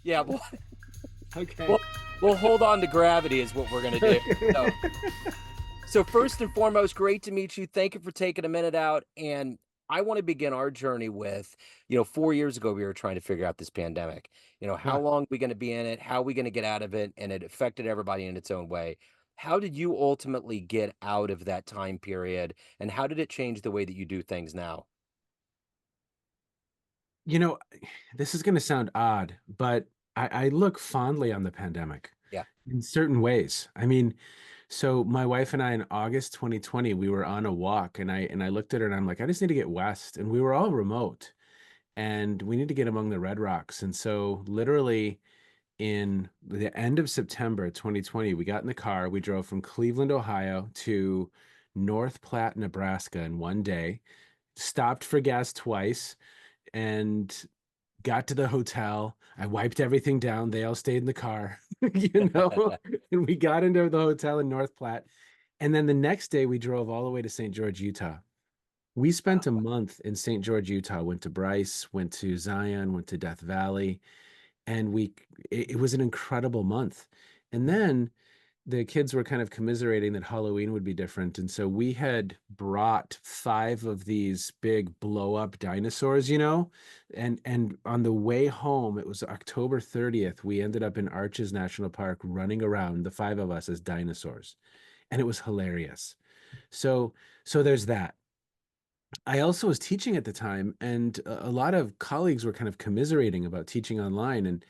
Yeah, we'll, Okay. we'll, we'll hold on to gravity is what we're going to do. So, so first and foremost, great to meet you. Thank you for taking a minute out. And I want to begin our journey with, 4 years ago, we were trying to figure out this pandemic. How Huh. long are we going to be in it? How are we going to get out of it? And it affected everybody in its own way. How did you ultimately get out of that time period? And how did it change the way that you do things now? You know, this is going to sound odd, but I look fondly on the pandemic Yeah. in certain ways. I mean, so my wife and I in August 2020, we were on a walk and I looked at her and I'm like, I just need to get west. And we were all remote and we need to get among the red rocks. And so literally in the end of September 2020, we got in the car, we drove from Cleveland, Ohio to North Platte, Nebraska in one day, stopped for gas twice and got to the hotel. I wiped everything down. They all stayed in the car, and we got into the hotel in North Platte. And then the next day, we drove all the way to St. George, Utah. We spent a Wow. month in St. George, Utah, went to Bryce, went to Zion, went to Death Valley, and it was an incredible month. And then the kids were kind of commiserating that Halloween would be different. And so we had brought five of these big blow up dinosaurs, and on the way home, it was October 30th. We ended up in Arches National Park running around, the five of us as dinosaurs. And it was hilarious. So so there's that. I also was teaching at the time, and a lot of colleagues were kind of commiserating about teaching online. And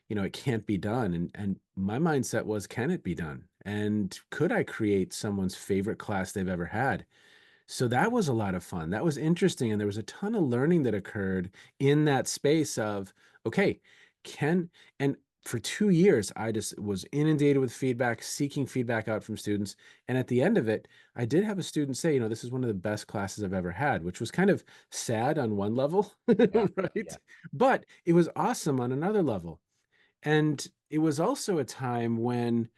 it can't be done. And my mindset was, can it be done? And could I create someone's favorite class they've ever had? So that was a lot of fun. That was interesting. And there was a ton of learning that occurred in that space of, okay, can, and for 2 years, I just was inundated with feedback, seeking feedback out from students. And at the end of it, I did have a student say, this is one of the best classes I've ever had, which was kind of sad on one level, Yeah. right? Yeah. But it was awesome on another level. And it was also a time when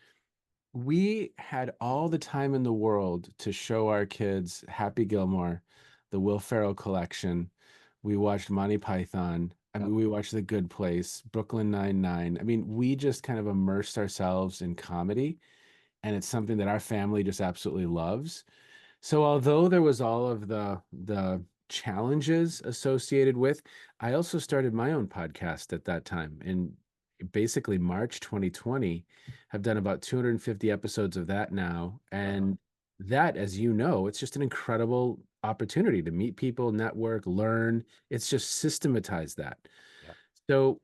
we had all the time in the world to show our kids Happy Gilmore, the Will Ferrell collection. We watched Monty Python. I Yep. mean, we watched The Good Place, Brooklyn Nine-Nine. I mean, we just kind of immersed ourselves in comedy, and it's something that our family just absolutely loves. So although there was all of the challenges associated with, I also started my own podcast at that time in basically March 2020. I've done about 250 episodes of that now. Wow. And that, as you know, it's just an incredible opportunity to meet people, network, learn. It's just systematize that. Yep. So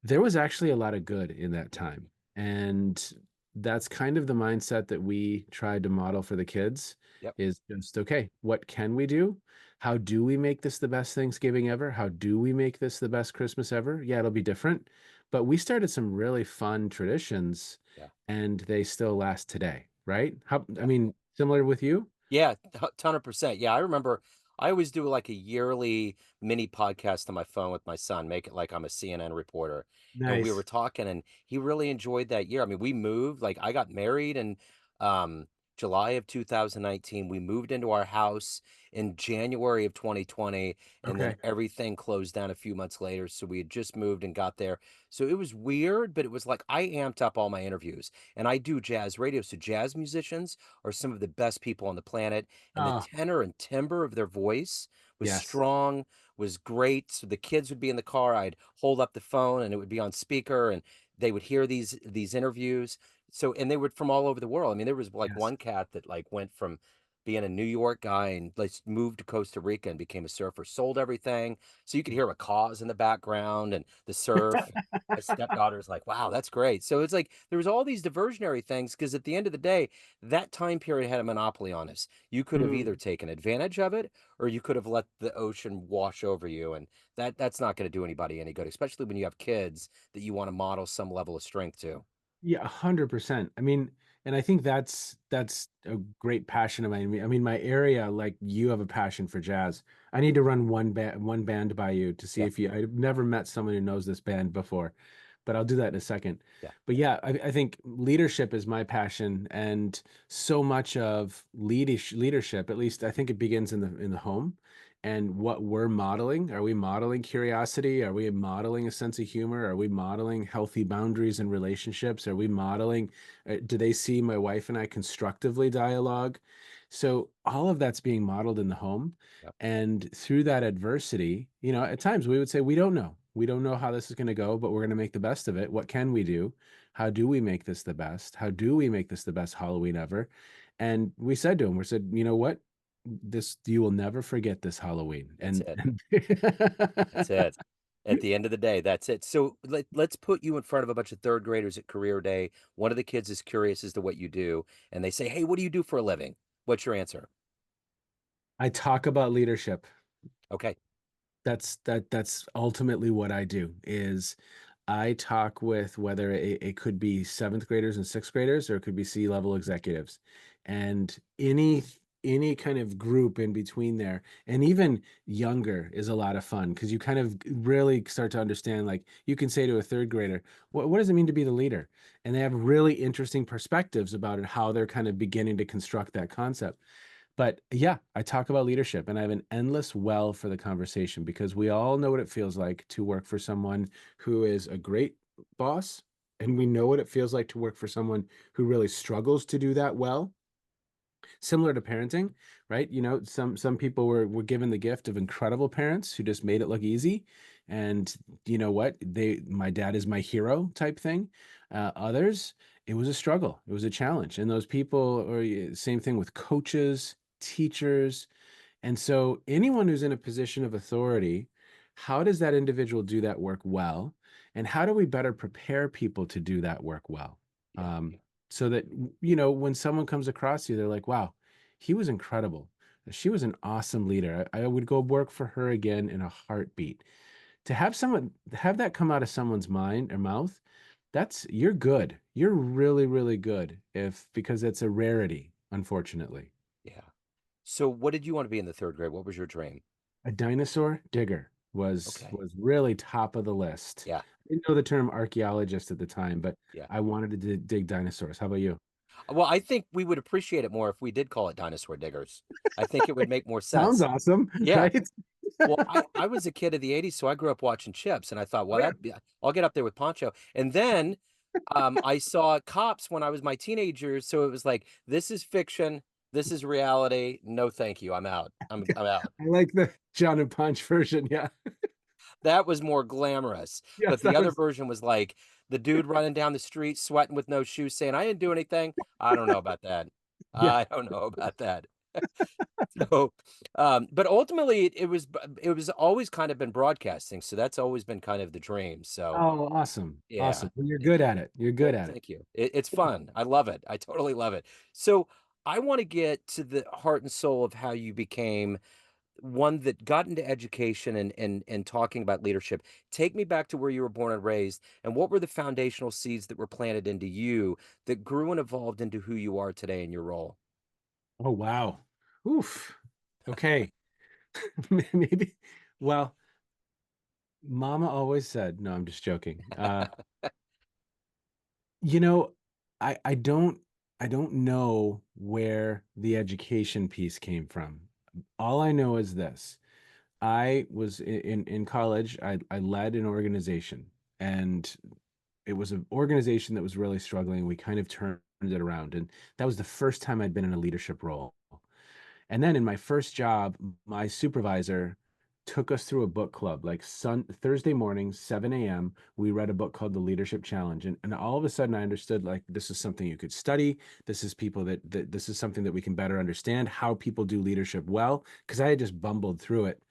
there was actually a lot of good in that time. And that's kind of the mindset that we tried to model for the kids Yep. is just, okay, what can we do? How do we make this the best Thanksgiving ever? How do we make this the best Christmas ever? Yeah, it'll be different. But we started some really fun traditions Yeah. and they still last today, right? I Yeah. mean, similar with you? Yeah, ton of percent. Yeah, I remember I always do like a yearly mini podcast on my phone with my son, make it like I'm a CNN reporter. And we were Nice. talking and he really enjoyed that year. I mean, we moved, like I got married in um July of 2019. We moved into our house in January of 2020, and then Okay. everything closed down a few months later. So we had just moved and got there. So it was weird, but it was like I amped up all my interviews and I do jazz radio. So jazz musicians are some of the best people on the planet, and the Oh, tenor and timbre of their voice was yes. strong, was great. So the kids would be in the car, I'd hold up the phone and it would be on speaker and they would hear these interviews. So and they were from all over the world. I mean, there was like Yes. one cat that like went from being a New York guy and like moved to Costa Rica and became a surfer, sold everything. So you could hear a cause in the background and the surf. My stepdaughter's like, wow, that's great. So it's like there was all these diversionary things because at the end of the day, that time period had a monopoly on us. You could have either Mm. taken advantage of it or you could have let the ocean wash over you. And that's not going to do anybody any good, especially when you have kids that you want to model some level of strength to. Yeah, 100%. I mean, and I think that's a great passion of mine. I mean, my area, like you have a passion for jazz. I need to run one band by you to see Yeah. if you. I've never met someone who knows this band before, but I'll do that in a second. Yeah. But yeah, I think leadership is my passion, and so much of leadership, at least I think it begins in the home, and what we're modeling. Are we modeling curiosity? Are we modeling a sense of humor? Are we modeling healthy boundaries in relationships? Are we modeling, do they see my wife and I constructively dialogue? So all of that's being modeled in the home. Yep. And through that adversity, you know, at times we would say, we don't know. We don't know how this is going to go, but we're going to make the best of it. What can we do? How do we make this the best? How do we make this the best Halloween ever? And we said to him, we said, you know what? This you will never forget this Halloween. That's And, it. and That's it. At the end of the day, that's it. So let's put you in front of a bunch of third graders at career day. One of the kids is curious as to what you do, and they say, "Hey, what do you do for a living?" What's your answer? I talk about leadership. Okay. That's ultimately what I do is I talk with whether it could be seventh graders and sixth graders or it could be C-level executives and any kind of group in between there and even younger is a lot of fun because you kind of really start to understand like you can say to a third grader what does it mean to be the leader and they have really interesting perspectives about it how they're kind of beginning to construct that concept. But yeah, I talk about leadership and I have an endless well for the conversation because we all know what it feels like to work for someone who is a great boss. And we know what it feels like to work for someone who really struggles to do that well. Similar to parenting, right? You know, some people were given the gift of incredible parents who just made it look easy. And you know what? My dad is my hero type thing. Others, it was a struggle. It was a challenge. And those people, or same thing with coaches, teachers, and so anyone who's in a position of authority, how does that individual do that work well? And how do we better prepare people to do that work well? Yeah. So that, you know, when someone comes across you, they're like, wow, he was incredible. She was an awesome leader. I would go work for her again in a heartbeat. To have someone have that come out of someone's mind or mouth, that's you're good. You're really, really good if because it's a rarity, unfortunately. Yeah. So what did you want to be in the third grade? What was your dream? A dinosaur digger Okay. was really top of the list. Yeah. I didn't know the term archaeologist at the time, but Yeah. I wanted to dig dinosaurs. How about you? Well, I think we would appreciate it more if we did call it dinosaur diggers. I think it would make more Sounds sense. awesome, Yeah. right? Well, I was a kid of the 80s, so I grew up watching Chips, and I thought, Oh well, yeah. I'll get up there with Poncho. And then I saw Cops when I was my teenagers, so it was like, this is fiction, this is reality. No, thank you. I'm out. I'm out. I like the John and Punch version. Yeah. That was more glamorous. Yes, But the that other was version was like the dude running down the street, sweating with no shoes, saying, I didn't do anything. I don't know about that. yeah. I don't know about that. So, but ultimately, it was always kind of been broadcasting, so that's always been kind of the dream. So, Oh, awesome. yeah, Awesome. Well, you're good yeah. at it. You're good Well, at it. thank you. It's fun. I love it. I totally love it. So, I want to get to the heart and soul of how you became one that got into education and talking about leadership. Take me back to where you were born and raised, and what were the foundational seeds that were planted into you that grew and evolved into who you are today in your role? Oh, wow. Oof. Okay. Maybe. Well, Mama always said, no, I'm just joking. You know, I don't know where the education piece came from. All I know is this. I was in college, I led an organization and it was an organization that was really struggling. We kind of turned it around and that was the first time I'd been in a leadership role. And then in my first job, my supervisor took us through a book club, like Thursday mornings, 7 a.m. We read a book called The Leadership Challenge. And all of a sudden I understood like this is something you could study. This is people that this is something that we can better understand how people do leadership well. Cause I had just bumbled through it.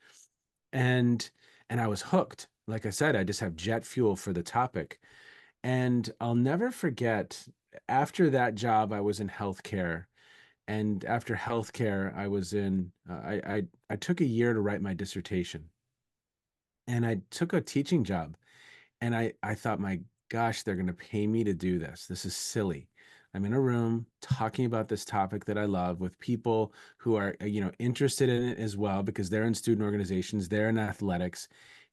And I was hooked. Like I said, I just have jet fuel for the topic. And I'll never forget after that job, I was in healthcare and after healthcare, I was in. I took a year to write my dissertation, and I took a teaching job. And I thought, my gosh, they're going to pay me to do this. This is silly. I'm in a room talking about this topic that I love with people who are you know interested in it as well because they're in student organizations, they're in athletics,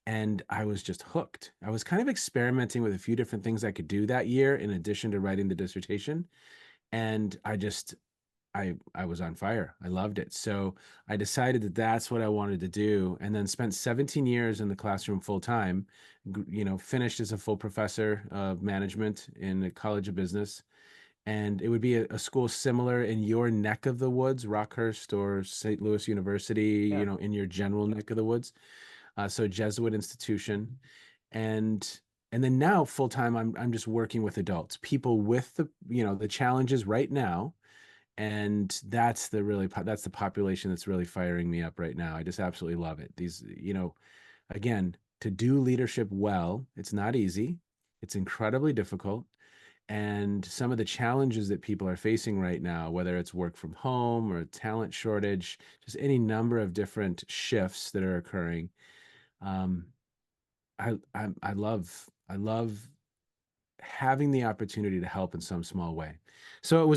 and I was just hooked. I was kind of experimenting with a few different things I could do that year in addition to writing the dissertation, and I just I was on fire. I loved it. So I decided that that's what I wanted to do, and then spent 17 years in the classroom full time. Finished as a full professor of management in the College of Business, and it would be a school similar in your neck of the woods, Rockhurst or St. Louis University, Yeah. in your general neck of the woods. So Jesuit institution, and and then now full time I'm just working with adults, people with the challenges right now, and that's the population that's really firing me up right now. I just absolutely love it. Again, to do leadership well, it's not easy. It's incredibly difficult. And some of the challenges that people are facing right now, whether it's work from home or talent shortage, just any number of different shifts that are occurring, um, I love having the opportunity to help in some small way. So it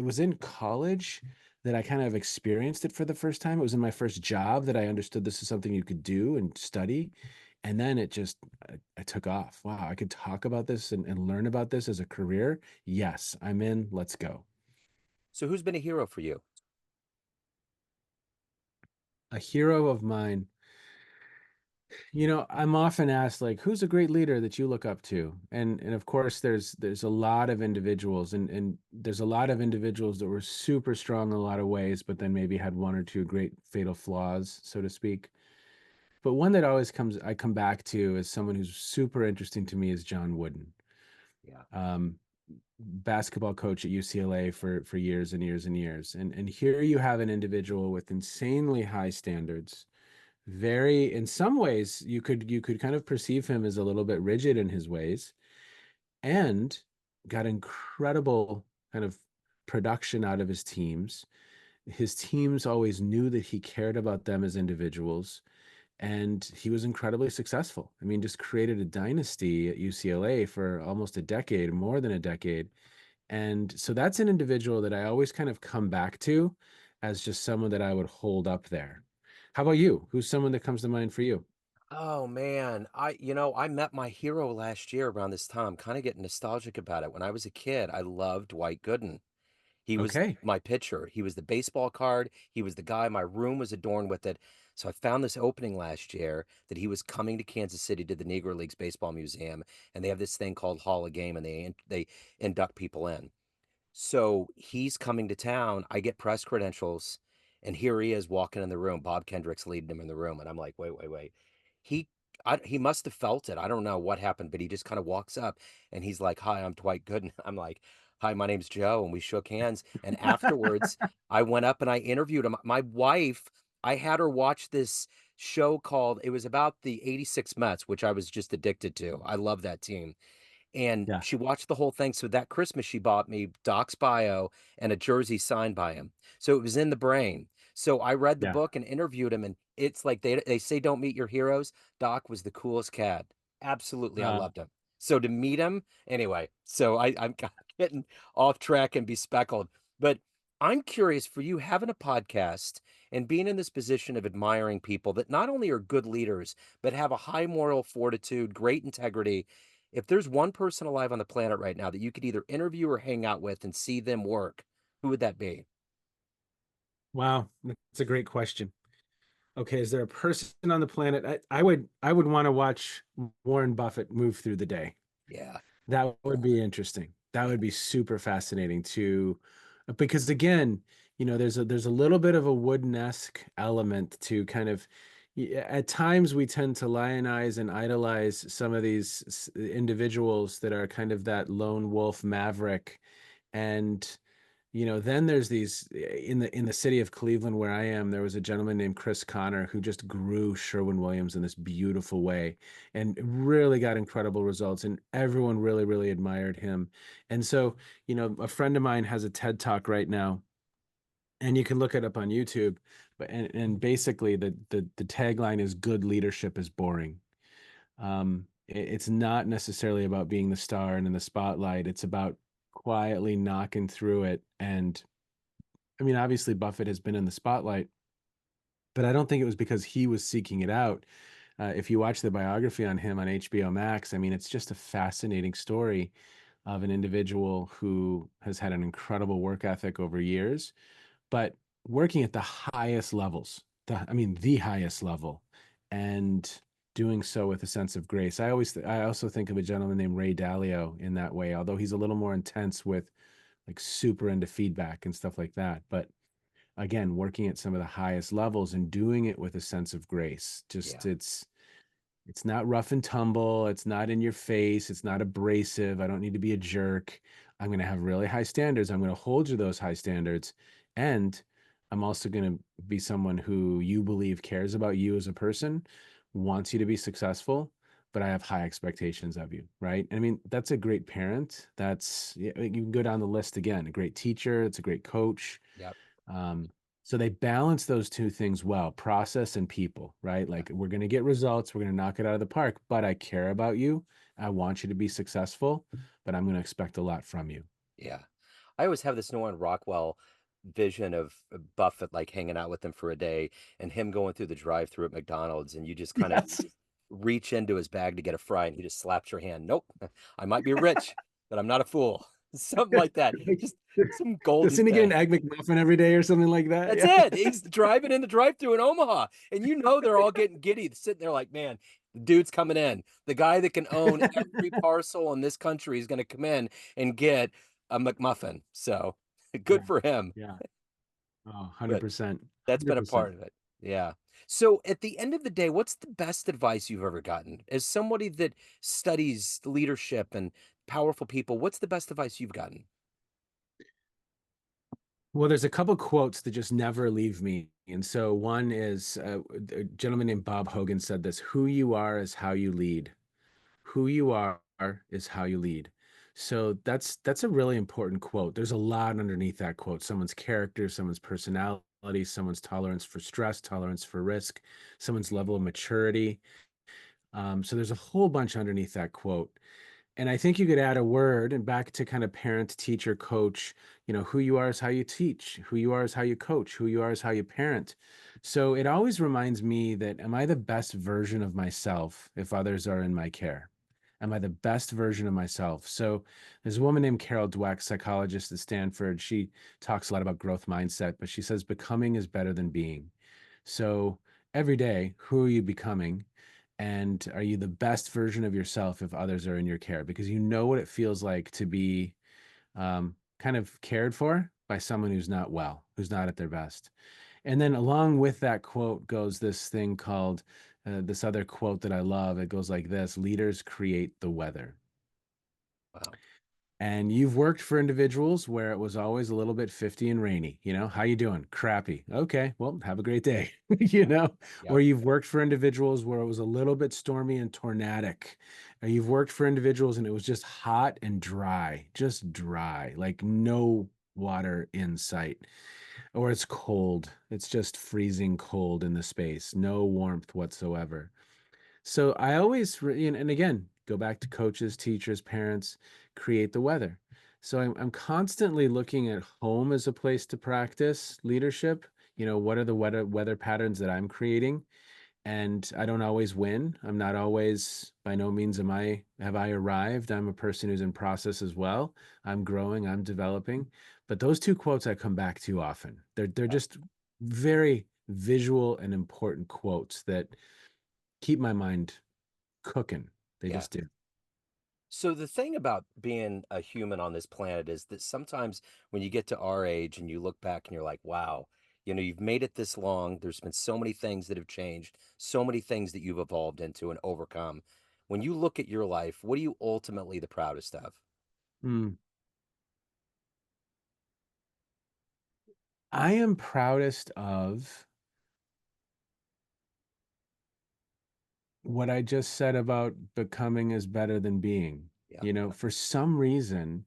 was in college that I kind of experienced it for the first time. It was in my first job that I understood this is something you could do and study. And then I took off. Wow, I could talk about this and learn about this as a career. Yes, I'm in. Let's go. So who's been a hero for you? A hero of mine. I'm often asked, like, who's a great leader that you look up to? And of course there's a lot of individuals, and there's a lot of individuals that were super strong in a lot of ways, but then maybe had one or two great fatal flaws, so to speak. But one that always comes I come back to as someone who's super interesting to me is John Wooden. Yeah. Um, Basketball coach at UCLA for years and years and years. And here you have an individual with insanely high standards, very, in some ways you could kind of perceive him as a little bit rigid in his ways, and got incredible kind of production out of his teams. His teams always knew that he cared about them as individuals, and he was incredibly successful. I mean, just created a dynasty at UCLA for almost a decade, more than a decade. And so that's an individual that I always kind of come back to as just someone that I would hold up there. How about you? Who's someone that comes to mind for you? Oh man, I met my hero last year around this time. Kind of getting nostalgic about it. When I was a kid, I loved Dwight Gooden. He was Okay. my pitcher. He was the baseball card. He was the guy. My room was adorned with it. So I found this opening last year that he was coming to Kansas City to the Negro Leagues Baseball Museum, and they have this thing called Hall of Game, and they induct people in. So he's coming to town. I get press credentials, and here he is walking in the room. Bob Kendrick's leading him in the room, and I'm like, wait, wait, wait. He, he must have felt it. I don't know what happened, but he just kind of walks up, and he's like, "Hi, I'm Dwight Gooden." I'm like, "Hi, my name's Joe," and we shook hands. And afterwards, I went up and I interviewed him. My wife, I had her watch this show called. It was about the '86 Mets, which I was just addicted to. I love that team, and Yeah. she watched the whole thing. So that Christmas, she bought me Doc's bio and a jersey signed by him. So it was in the brain. So I read the Yeah. book and interviewed him, and it's like they say don't meet your heroes. Doc was the coolest cat. Absolutely, I Uh, loved him. So to meet him, anyway. So I'm kind of getting off track and bespeckled, but I'm curious for you having a podcast and being in this position of admiring people that not only are good leaders but have a high moral fortitude, great integrity. If there's one person alive on the planet right now that you could either interview or hang out with and see them work, who would that be? wow, that's a great question. Okay, is there a person on the planet? I would want to watch Warren Buffett move through the day. Yeah, That would be interesting. That yeah. would be super fascinating too, because again, there's a little bit of a Wooden-esque element to kind of, at times we tend to lionize and idolize some of these individuals that are kind of that lone wolf maverick. And then there's these, in the city of Cleveland where I am, there was a gentleman named Chris Connor who just grew Sherwin-Williams in this beautiful way and really got incredible results, and everyone really, really admired him. And so, a friend of mine has a TED Talk right now, and you can look it up on YouTube. But and basically the tagline is "Good leadership is boring." It's not necessarily about being the star and in the spotlight. It's about quietly knocking through it. And I mean, obviously, Buffett has been in the spotlight, but I don't think it was because he was seeking it out. If you watch the biography on him on HBO Max, I mean, it's just a fascinating story. of an individual who has had an incredible work ethic over years, but working at the highest levels, I mean, the highest level, and doing so with a sense of grace. I also think of a gentleman named Ray Dalio in that way, although he's a little more intense with like super into feedback and stuff like that. But again, working at some of the highest levels and doing it with a sense of grace. Yeah. Just it's not rough and tumble. It's not in your face. It's not abrasive. I don't need to be a jerk. I'm going to have really high standards. I'm going to hold you to those high standards. And I'm also going to be someone who you believe cares about you as a person, wants you to be successful, but I have high expectations of you. Right. I mean, that's a great parent. You can go down the list again. A great teacher. It's a great coach. Yep. Um, so they balance those two things well, process and people, right? Yeah. Like we're going to get results, we're going to knock it out of the park, but I care about you. I want you to be successful, but I'm going to expect a lot from you. Yeah. I always have this Norman Rockwell vision of Buffett like hanging out with him for a day and him going through the drive-through at McDonald's and you just kind of Yes. reach into his bag to get a fry and he just slaps your hand. Nope. I might be rich, but I'm not a fool. Something like that. Like, Just some golden doesn't he get an thing. egg McMuffin every day or something like that? That's Yeah. it. He's driving in the drive-through in Omaha. And you know they're all getting giddy, sitting there like, man, the dude's coming in. The guy that can own every parcel in this country is going to come in and get a McMuffin. So good Yeah. for him. Yeah. Oh, But 100%. that's been a 100%. part of it. Yeah. So at the end of the day, what's the best advice you've ever gotten? As somebody that studies leadership and powerful people, what's the best advice you've gotten? Well, there's a couple quotes that just never leave me. And so one is a gentleman named Bob Hogan said this: "Who you are is how you lead. Who you are is how you lead." So that's a really important quote. There's a lot underneath that quote: someone's character, someone's personality, someone's tolerance for stress, tolerance for risk, someone's level of maturity. So there's a whole bunch underneath that quote. And I think you could add a word and back to kind of parent, teacher, coach. Who you are is how you teach. Who you are is how you coach. Who you are is how you parent. So it always reminds me that, am I the best version of myself if others are in my care? Am I the best version of myself? So there's a woman named Carol Dweck, psychologist at Stanford. She talks a lot about growth mindset, but she says becoming is better than being. So every day, who are you becoming? And are you the best version of yourself if others are in your care? Because you know what it feels like to be kind of cared for by someone who's not well, who's not at their best. And then along with that quote goes this thing called this other quote that I love. It goes like this: leaders create the weather. Wow. And you've worked for individuals where it was always a little bit 50 and rainy. How you doing? Crappy. Okay, well, have a great day. you Yep. know or Yep. you've worked for individuals where it was a little bit stormy and tornadic. Or you've worked for individuals and it was just hot and dry, just dry, like no water in sight. Or it's cold, it's just freezing cold in the space, no warmth whatsoever. So I always, and again, go back to coaches, teachers, parents, create the weather. So I'm constantly looking at home as a place to practice leadership. What are the weather patterns that I'm creating? And I don't always win. I'm not always, by no means have I arrived. I'm a person who's in process as well. I'm growing, I'm developing. But those two quotes I come back to often. They're Yep. just very visual and important quotes that keep my mind cooking. They Yeah. just do. So the thing about being a human on this planet is that sometimes when you get to our age and you look back and you're like, wow, you've made it this long. There's been so many things that have changed, so many things that you've evolved into and overcome. When you look at your life, what are you ultimately the proudest of? Mm. I am proudest of what I just said about becoming is better than being. Yeah. For some reason,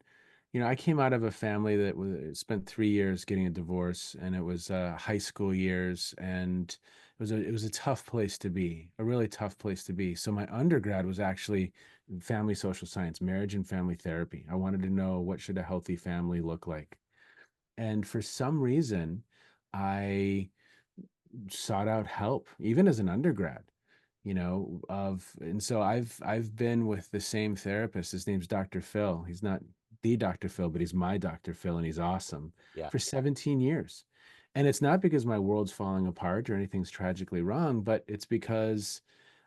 I came out of a family that spent 3 years getting a divorce, and it was high school years, and it was a tough place to be, a really tough place to be. So my undergrad was actually family social science, marriage and family therapy. I wanted to know, what should a healthy family look like? And for some reason, I sought out help, even as an undergrad. and so I've been with the same therapist. His name's Dr. Phil. He's not the Dr. Phil, but he's my Dr. Phil, and he's awesome, Yeah. for 17 years. And it's not because my world's falling apart or anything's tragically wrong, but it's because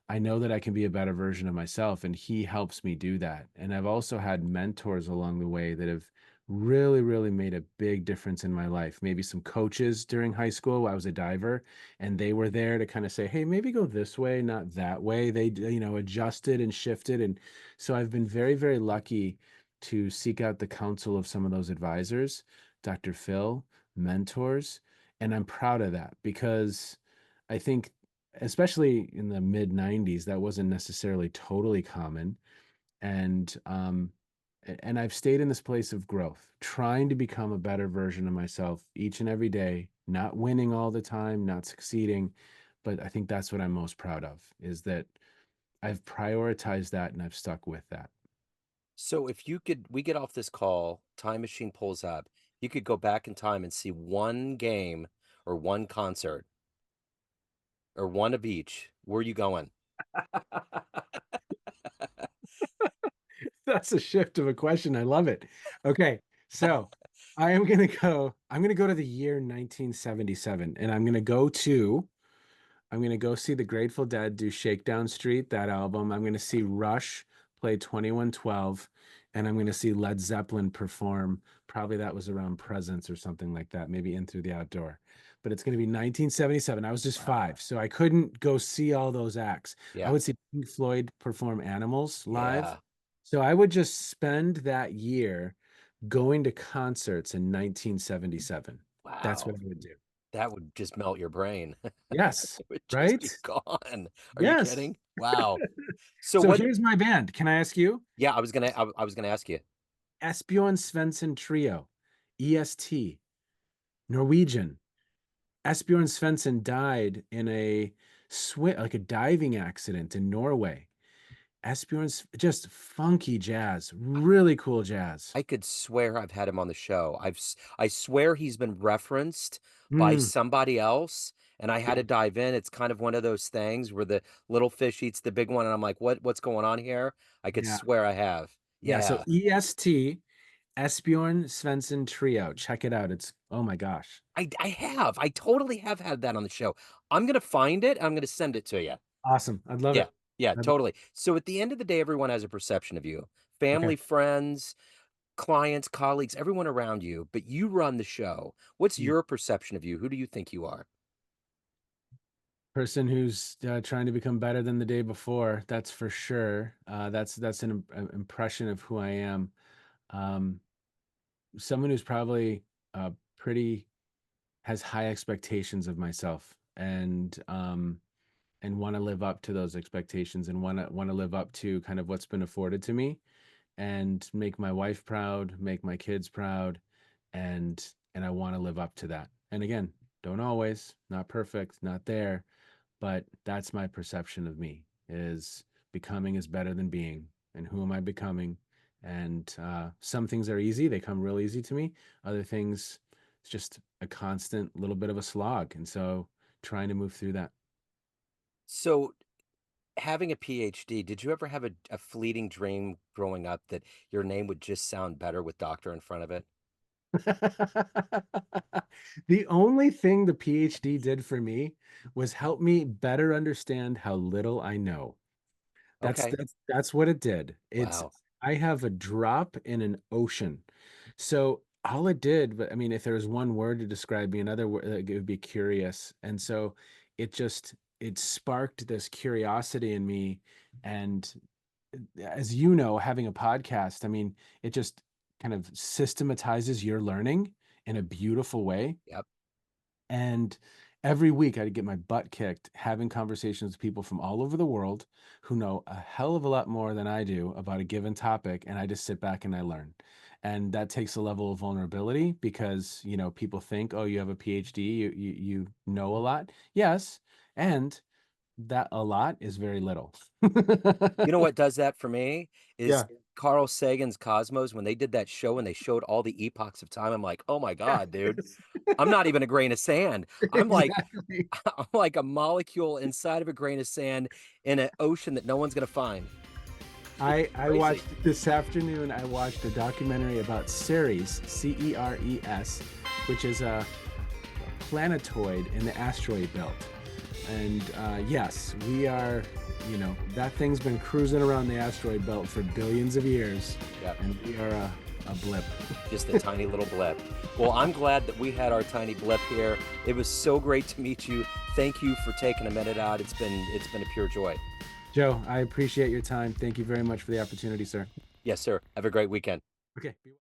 I know that I can be a better version of myself, and he helps me do that. And I've also had mentors along the way that have really, really made a big difference in my life. Maybe some coaches during high school. I was a diver, and they were there to kind of say, "Hey, maybe go this way, not that way." They, adjusted and shifted. And so I've been very, very lucky to seek out the counsel of some of those advisors, Dr. Phil, mentors, and I'm proud of that because I think especially in the mid 90s, that wasn't necessarily totally common. And I've stayed in this place of growth, trying to become a better version of myself each and every day, not winning all the time, not succeeding. But I think that's what I'm most proud of, is that I've prioritized that and I've stuck with that. So if you could, we get off this call, time machine pulls up, you could go back in time and see one game or one concert or one of each. Where are you going? That's a shift of a question. I love it. Okay. So I'm gonna go to the year 1977, and I'm gonna go see the Grateful Dead do Shakedown Street, that album. I'm gonna see Rush play 2112, and I'm gonna see Led Zeppelin perform. Probably that was around Presence or something like that, maybe In Through the Outdoor. But it's gonna be 1977. I was just Wow. 5, so I couldn't go see all those acts. I Yeah. would see Pink Floyd perform Animals live. Yeah. So I would just spend that year going to concerts in 1977. That's what Wow. I would do. That would just melt your brain. Yes, It would just be right? gone. Are you Yes. kidding? Wow. So So what? here's my band. Can I ask you? Yeah, I was gonna ask you. Esbjorn Svensson Trio, EST, Norwegian. Esbjorn Svensson died in like a diving accident in Norway. Esbjorn's just funky jazz, really cool jazz. I could swear I've had him on the show. I swear he's been referenced by Mm, somebody else, and I had yeah, to dive in. It's kind of one of those things where the little fish eats the big one, and I'm like, what's going on here? I could yeah, swear I have. yeah. So Yeah. EST, Esbjorn Svensson Trio. Check it out. It's, oh my gosh, I have. I totally have had that on the show. I'm gonna find it. I'm gonna send it to you. awesome. I'd love Yeah. it. Yeah, I'd- totally. So at the end of the day, everyone has a perception of you. okay. Family, friends, clients, colleagues, everyone around you, but you run the show. What's Mm. your perception of you? Who do you think you are? Person who's trying to become better than the day before. That's for sure. That's an impression of who I am. Um, Someone who's probably pretty has high expectations of myself, and want to live up to those expectations, and want to live up to kind of what's been afforded to me, and make my wife proud, make my kids proud, and I want to live up to that. And again, don't always, not perfect, not there, but that's my perception of me, is becoming is better than being. And who am I becoming? And some things are easy, they come real easy to me. Other things, it's just a constant little bit of a slog, and so trying to move through that. So, having a PhD, did you ever have a fleeting dream growing up that your name would just sound better with doctor in front of it? The only thing the PhD did for me was help me better understand how little I know. Okay. That's what it did. It's Wow. I have a drop in an ocean. So all it did, but I mean, if there was one word to describe me, another word, it would be curious. And so it sparked this curiosity in me. And as you know, having a podcast, I mean, it just kind of systematizes your learning in a beautiful way. Yep. And every week I'd get my butt kicked having conversations with people from all over the world who know a hell of a lot more than I do about a given topic. And I just sit back and I learn. And that takes a level of vulnerability because, people think, oh, you have a PhD, you know a lot. Yes. And that a lot is very little. You know what does that for me is Yeah. Carl Sagan's Cosmos, when they did that show and they showed all the epochs of time, I'm like, "Oh my God, dude. Yes. I'm not even a grain of sand. I'm like Exactly. I'm like a molecule inside of a grain of sand in an ocean that no one's gonna find." It's I crazy. watched this afternoon. I watched a documentary about Ceres, Ceres, which is a planetoid in the asteroid belt. And yes, we are, that thing's been cruising around the asteroid belt for billions of years, Yep. and we are a blip. Just a tiny little blip. Well, I'm glad that we had our tiny blip here. It was so great to meet you. Thank you for taking a minute out. It's been a pure joy. Joe, I appreciate your time. Thank you very much for the opportunity, sir. Yes, sir. Have a great weekend. Okay.